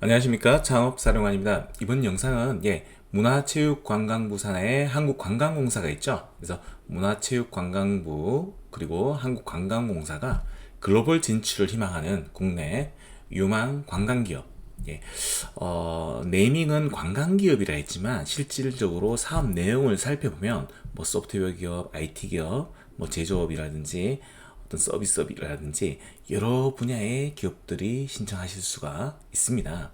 안녕하십니까, 창업사령관입니다. 이번 영상은 문화체육관광부 산하에 한국관광공사가 있죠. 그래서 문화체육관광부 그리고 한국관광공사가 글로벌 진출을 희망하는 국내 유망 관광기업, 네이밍은 관광기업이라 했지만 실질적으로 사업 내용을 살펴보면 뭐 소프트웨어 기업, IT 기업, 뭐 제조업이라든지 어떤 서비스업이라든지 여러 분야의 기업들이 신청하실 수가 있습니다.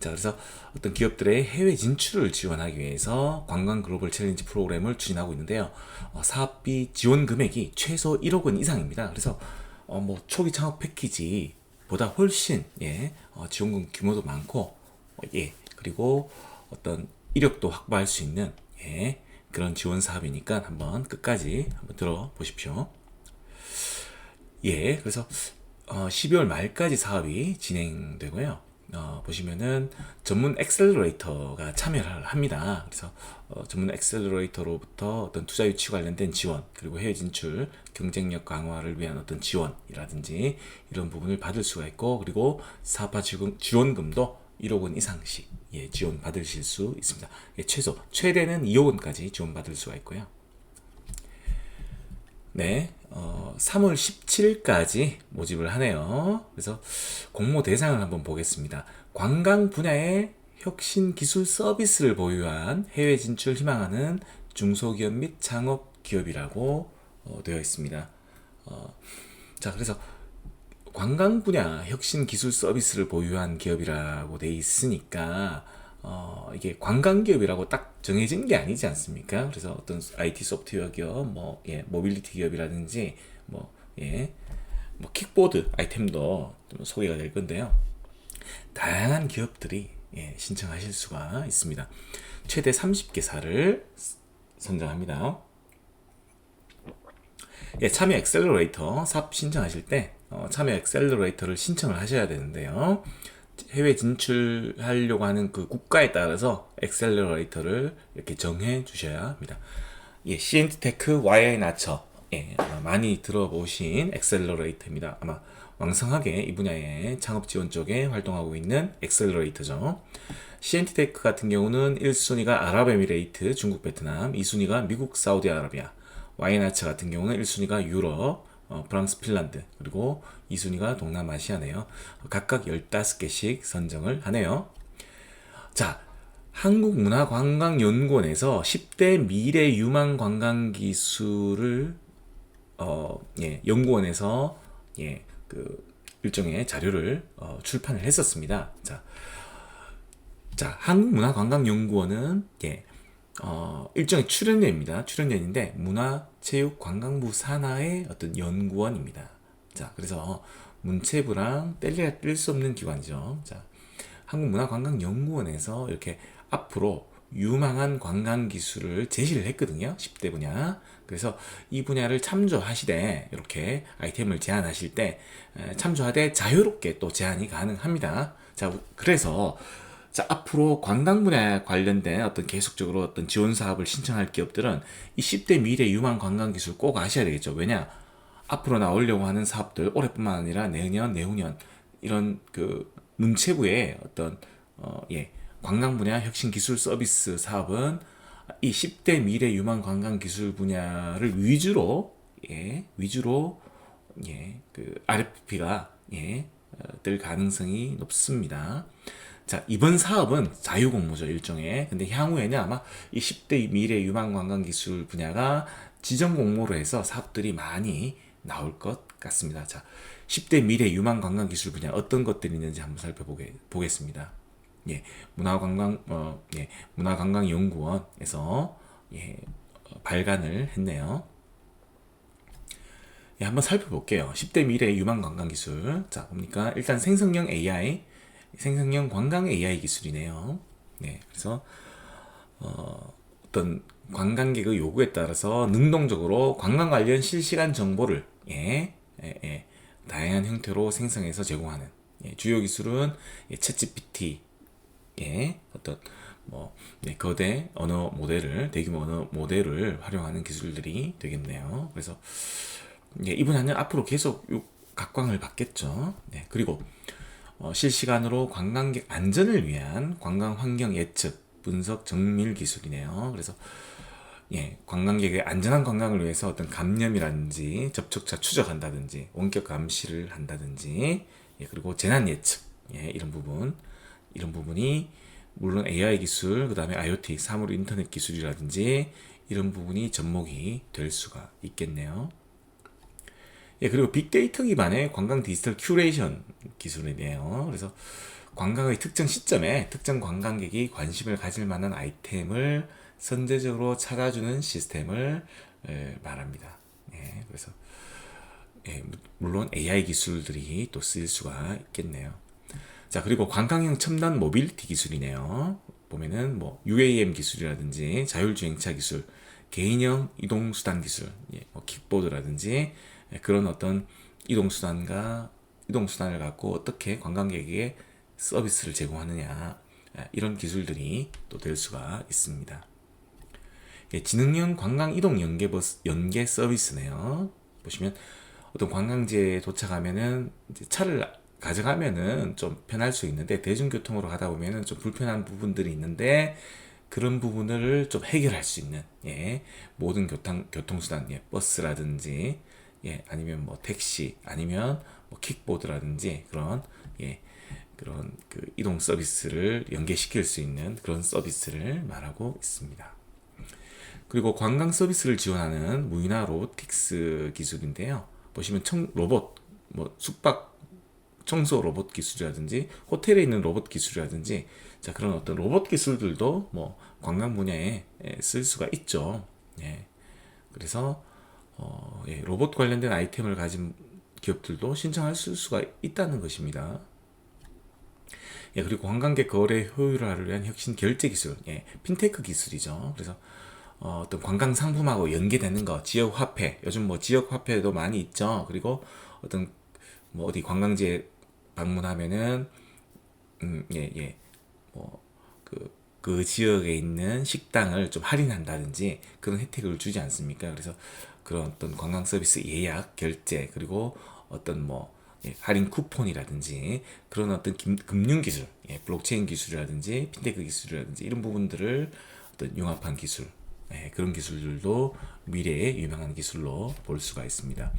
자, 그래서 어떤 기업들의 해외 진출을 지원하기 위해서 관광 글로벌 챌린지 프로그램을 추진하고 있는데요. 사업비 지원 금액이 최소 1억 원 이상입니다. 그래서 뭐 초기 창업 패키지보다 훨씬 지원금 규모도 많고 그리고 어떤 이력도 확보할 수 있는 그런 지원 사업이니까 한번 끝까지 한번 들어보십시오. 그래서 12월 말까지 사업이 진행되고요. 보시면은 전문 엑셀러레이터가 참여를 합니다. 그래서 전문 엑셀러레이터로부터 어떤 투자 유치 관련된 지원, 그리고 해외 진출, 경쟁력 강화를 위한 어떤 지원이라든지 이런 부분을 받을 수가 있고, 그리고 사업화 지원금도 1억 원 이상씩 지원 받으실 수 있습니다. 최대는 2억 원까지 지원 받을 수가 있고요. 네, 3월 17일까지 모집을 하네요. 그래서 공모 대상을 한번 보겠습니다. 관광 분야의 혁신 기술 서비스를 보유한 해외 진출 희망하는 중소기업 및 창업 기업이라고 되어 있습니다. 자, 그래서 관광 분야 혁신 기술 서비스를 보유한 기업이라고 돼 있으니까 이게 관광 기업이라고 딱 정해진 게 아니지 않습니까? 그래서 어떤 IT 소프트웨어 기업, 모빌리티 기업이라든지 뭐, 뭐 킥보드 아이템도 좀 소개가 될 건데요. 다양한 기업들이 신청하실 수가 있습니다. 최대 30개사를 선정합니다. 참여 엑셀러레이터 사업 신청하실 때 참여 엑셀러레이터를 신청을 하셔야 되는데요. 해외 진출하려고 하는 그 국가에 따라서 엑셀러레이터를 이렇게 정해 주셔야 합니다. 시엔티테크 YI 나처 많이 들어보신 엑셀러레이터입니다. 아마 왕성하게 이 분야의 창업 지원 쪽에 활동하고 있는 엑셀러레이터죠. 시엔티테크 같은 경우는 1순위가 아랍에미레이트, 중국, 베트남, 2순위가 미국, 사우디아라비아, YNH 같은 경우는 1순위가 유럽, 프랑스, 핀란드, 그리고 2순위가 동남아시아네요. 각각 15개씩 선정을 하네요. 자, 한국문화관광연구원에서 10대 미래 유망 관광 기술을 연구원에서 그 일종의 자료를 출판을 했었습니다. 자, 한국문화관광연구원은 일종의 출연료입니다. 출연료인데 문화체육관광부 산하의 어떤 연구원입니다. 자, 그래서 문체부랑 뗄래야 뗄 수 없는 기관이죠. 자, 한국문화관광연구원에서 이렇게 앞으로 유망한 관광 기술을 제시를 했거든요. 10대 분야. 그래서 이 분야를 참조하시되 이렇게 아이템을 제안하실 때 참조하되 자유롭게 또 제안이 가능합니다. 자, 그래서 자, 앞으로 관광 분야에 관련된 어떤 계속적으로 어떤 지원 사업을 신청할 기업들은 이 10대 미래 유망 관광 기술 꼭 아셔야 되겠죠. 왜냐? 앞으로 나오려고 하는 사업들 올해뿐만 아니라 내년, 내후년 이런 그 문체부의 어떤 관광 분야 혁신 기술 서비스 사업은 이 10대 미래 유망 관광 기술 분야를 위주로 그 RFP가 뜰 가능성이 높습니다. 자, 이번 사업은 자유공모죠, 일종의. 근데 향후에는 아마 이 10대 미래 유망 관광 기술 분야가 지정 공모로 해서 사업들이 많이 나올 것 같습니다. 자, 10대 미래 유망 관광 기술 분야 어떤 것들이 있는지 한번 살펴보겠습니다. 문화관광연구원에서 발간을 했네요. 한번 살펴볼게요. 10대 미래 유망 관광 기술. 자, 뭡니까? 일단 생성형 AI, 생성형 관광 AI 기술이네요. 그래서 어떤 관광객의 요구에 따라서 능동적으로 관광 관련 실시간 정보를 다양한 형태로 생성해서 제공하는 주요 기술은 챗GPT 어떤 거대 언어 모델을 대규모 언어 모델을 활용하는 기술들이 되겠네요. 그래서 이 분야는 앞으로 계속 각광을 받겠죠. 그리고 실시간으로 관광객 안전을 위한 관광 환경 예측, 분석, 정밀 기술이네요. 그래서 관광객의 안전한 관광을 위해서 어떤 감염이라든지 접촉자 추적한다든지 원격 감시를 한다든지 그리고 재난 예측 이런 부분이 물론 AI 기술, 그 다음에 IoT, 사물 인터넷 기술이라든지 이런 부분이 접목이 될 수가 있겠네요. 그리고 빅데이터 기반의 관광 디지털 큐레이션 기술이네요. 그래서 관광의 특정 시점에 특정 관광객이 관심을 가질 만한 아이템을 선제적으로 찾아주는 시스템을 말합니다. 그래서 물론 AI 기술들이 또 쓰일 수가 있겠네요. 자, 그리고 관광형 첨단 모빌리티 기술이네요. 보면은 뭐 UAM 기술이라든지 자율주행차 기술, 개인형 이동수단 기술, 뭐 킥보드라든지 그런 어떤 이동수단을 갖고 어떻게 관광객에게 서비스를 제공하느냐, 이런 기술들이 또 될 수가 있습니다. 지능형 관광 이동 연계 서비스네요. 보시면 어떤 관광지에 도착하면은 이제 차를 가져가면은 좀 편할 수 있는데 대중교통으로 가다 보면은 좀 불편한 부분들이 있는데 그런 부분을 좀 해결할 수 있는 모든 교통수단 버스라든지 아니면 뭐 택시 아니면 뭐 킥보드라든지 그런 그 이동 서비스를 연계시킬 수 있는 그런 서비스를 말하고 있습니다. 그리고 관광 서비스를 지원하는 무인화 로보틱스 기술인데요. 보시면 로봇, 뭐 숙박 청소 로봇 기술이라든지 호텔에 있는 로봇 기술이라든지 자 그런 어떤 로봇 기술들도 뭐 관광 분야에 쓸 수가 있죠. 그래서 로봇 관련된 아이템을 가진 기업들도 신청할 수가 있다는 것입니다. 그리고 관광객 거래 효율화를 위한 혁신 결제 기술, 핀테크 기술이죠. 그래서 어떤 관광 상품하고 연계되는 거, 지역 화폐, 요즘 뭐 지역 화폐도 많이 있죠. 그리고 어떤 뭐 어디 관광지에 방문하면은 그 지역에 있는 식당을 좀 할인한다든지 그런 혜택을 주지 않습니까? 그래서 그런 어떤 관광 서비스 예약, 결제, 그리고 어떤 뭐 할인 쿠폰이라든지 그런 어떤 금융 기술, 블록체인 기술이라든지 핀테크 기술이라든지 이런 부분들을 어떤 융합한 기술, 그런 기술들도 미래의 유망한 기술로 볼 수가 있습니다.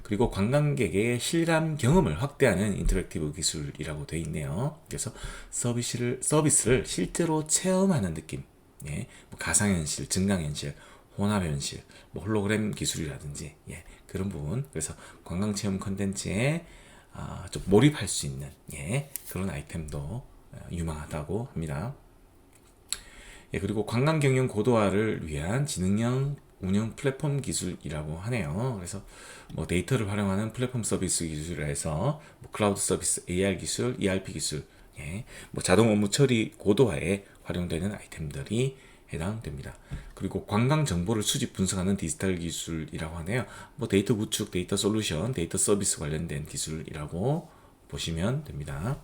그리고 관광객의 실감 경험을 확대하는 인터랙티브 기술이라고 되어 있네요. 그래서 서비스를 실제로 체험하는 느낌, 뭐 가상현실, 증강현실, 혼합현실, 뭐 홀로그램 기술이라든지 그런 부분. 그래서 관광체험 컨텐츠에 좀 몰입할 수 있는 그런 아이템도 유망하다고 합니다. 그리고 관광 경영 고도화를 위한 지능형 운영 플랫폼 기술이라고 하네요. 그래서 뭐 데이터를 활용하는 플랫폼 서비스 기술이라 해서 뭐 클라우드 서비스, AR 기술, ERP 기술, 뭐 자동 업무 처리 고도화에 활용되는 아이템들이 해당됩니다. 그리고 관광 정보를 수집 분석하는 디지털 기술이라고 하네요. 뭐 데이터 구축, 데이터 솔루션, 데이터 서비스 관련된 기술이라고 보시면 됩니다.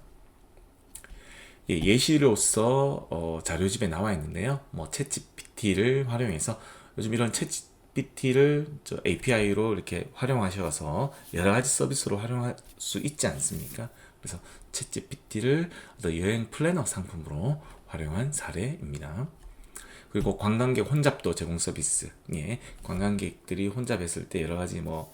예시로서 자료집에 나와 있는데요. 뭐 챗GPT를 활용해서 요즘 이런 챗GPT를 API로 이렇게 활용하셔서 여러 가지 서비스로 활용할 수 있지 않습니까? 그래서 챗GPT를 여행 플래너 상품으로 활용한 사례입니다. 그리고 관광객 혼잡도 제공 서비스. 관광객들이 혼잡했을 때 여러 가지 뭐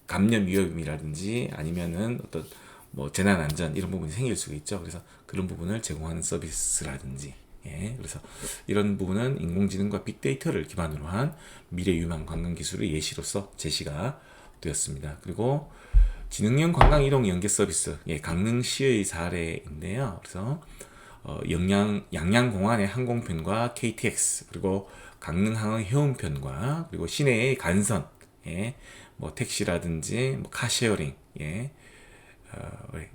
감염 위험이라든지 아니면은 어떤 뭐 재난 안전 이런 부분이 생길 수가 있죠. 그래서 그런 부분을 제공하는 서비스라든지 그래서 이런 부분은 인공지능과 빅데이터를 기반으로 한 미래 유망 관광 기술의 예시로서 제시가 되었습니다. 그리고 지능형 관광 이동 연계 서비스, 강릉시의 사례인데요. 그래서 양양공항의 항공편과 KTX 그리고 강릉항의 해운편과 그리고 시내의 간선, 뭐 택시라든지 뭐 카쉐어링,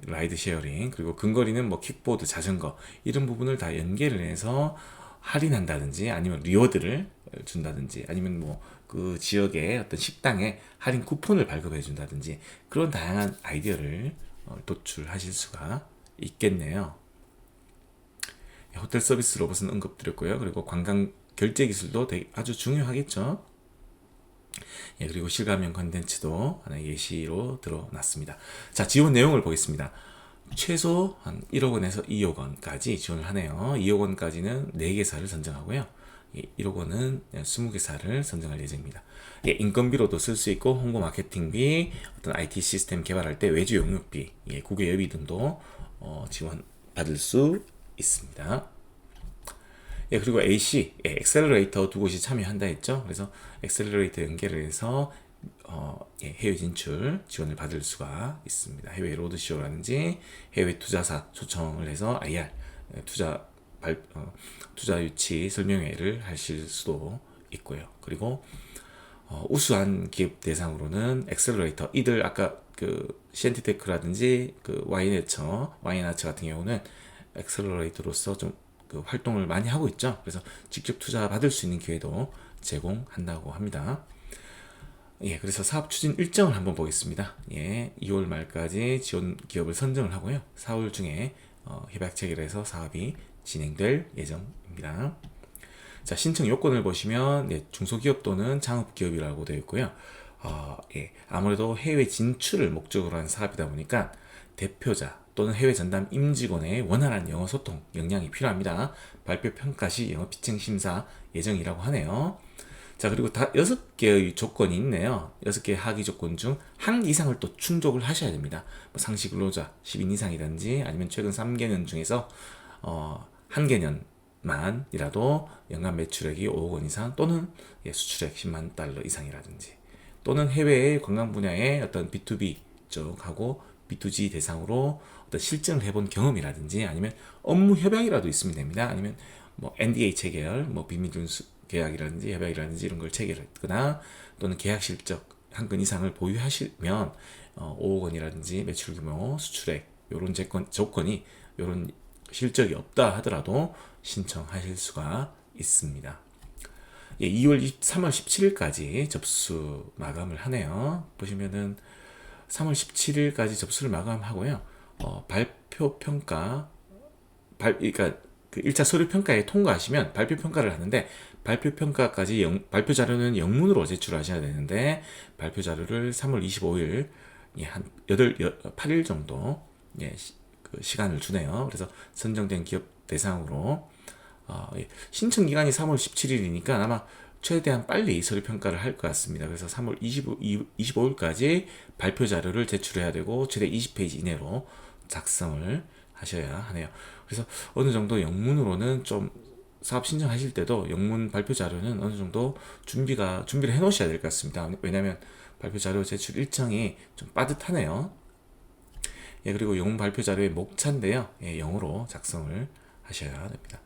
라이드 쉐어링 그리고 근거리는 뭐 킥보드, 자전거 이런 부분을 다 연계를 해서 할인한다든지 아니면 리워드를 준다든지 아니면 뭐 그 지역의 어떤 식당에 할인 쿠폰을 발급해 준다든지 그런 다양한 아이디어를 도출하실 수가 있겠네요. 호텔 서비스 로봇은 언급드렸고요. 그리고 관광 결제 기술도 아주 중요하겠죠. 예, 그리고 실감형 컨텐츠도 하나 예시로 드러났습니다. 자, 지원 내용을 보겠습니다. 최소 한 1억 원에서 2억 원까지 지원을 하네요. 2억 원까지는 4개사를 선정하고요. 1억 원은 20개사를 선정할 예정입니다. 예, 인건비로도 쓸 수 있고 홍보 마케팅비, 어떤 IT 시스템 개발할 때 외주 용역비, 예, 국외 예비 등도 지원받을 수 있습니다. 예, 그리고 AC, 예, 엑셀러레이터 두 곳이 참여한다 했죠. 그래서 엑셀러레이터 연계를 해서 예, 해외 진출 지원을 받을 수가 있습니다. 해외 로드쇼라든지 해외 투자사 초청을 해서 IR 투자 유치 설명회를 하실 수도 있고요. 그리고 우수한 기업 대상으로는 엑셀러레이터, 이들 아까 그 시엔티테크라든지 그 와이너처 같은 경우는 엑셀러레이터로서 좀 그 활동을 많이 하고 있죠. 그래서 직접 투자 받을 수 있는 기회도 제공한다고 합니다. 예, 그래서 사업 추진 일정을 한번 보겠습니다. 예, 2월 말까지 지원 기업을 선정을 하고요. 4월 중에 협약 체결해서 사업이 진행될 예정입니다. 자, 신청 요건을 보시면 예, 중소기업 또는 창업기업이라고 되어 있고요. 예, 아무래도 해외 진출을 목적으로 한 사업이다 보니까 대표자 또는 해외 전담 임직원의 원활한 영어 소통 역량이 필요합니다. 발표 평가 시 영어 피칭 심사 예정이라고 하네요. 자, 그리고 다 6개의 조건이 있네요. 6개의 하기 조건 중 한 이상을 또 충족을 하셔야 됩니다. 뭐 상시 근로자 10인 이상이든지 아니면 최근 3개년 중에서 한 개년만이라도 연간 매출액이 5억 원 이상 또는 예, 수출액 10만 달러 이상이라든지 또는 해외의 관광 분야의 어떤 B2B 쪽하고 B2G 대상으로 어떤 실증을 해본 경험이라든지 아니면 업무 협약이라도 있으면 됩니다. 아니면 뭐 NDA 체결, 뭐 비밀 계약이라든지 협약이라든지 이런 걸 체결했거나 또는 계약 실적 한 건 이상을 보유하시면 5억 원이라든지 매출 규모, 수출액 이런 조건이 이런 실적이 없다 하더라도 신청하실 수가 있습니다. 예, 3월 17일까지 접수 마감을 하네요. 보시면은 3월 17일까지 접수를 마감하고요. 발표 평가, 그러니까 그 1차 서류 평가에 통과하시면 발표 평가를 하는데 발표 평가까지 발표 자료는 영문으로 제출하셔야 되는데 발표 자료를 3월 25일 예, 한 8일 정도 예, 그 시간을 주네요. 그래서 선정된 기업 대상으로 예, 신청 기간이 3월 17일이니까 아마 최대한 빨리 서류 평가를 할 것 같습니다. 그래서 3월 25일까지 발표 자료를 제출해야 되고 최대 20페이지 이내로 작성을 하셔야 하네요. 그래서 어느 정도 영문으로는 좀 사업 신청하실 때도 영문 발표 자료는 어느 정도 준비를 해 놓으셔야 될 것 같습니다. 왜냐하면 발표 자료 제출 일정이 좀 빠듯하네요. 예, 그리고 영문 발표 자료의 목차인데요. 예, 영어로 작성을 하셔야 됩니다.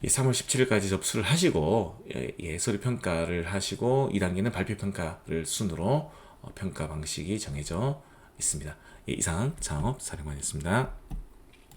3월 17일까지 접수를 하시고 서류 평가를 하시고 2단계는 발표 평가를 순으로 평가 방식이 정해져 있습니다. 이상 창업 사령관이었습니다.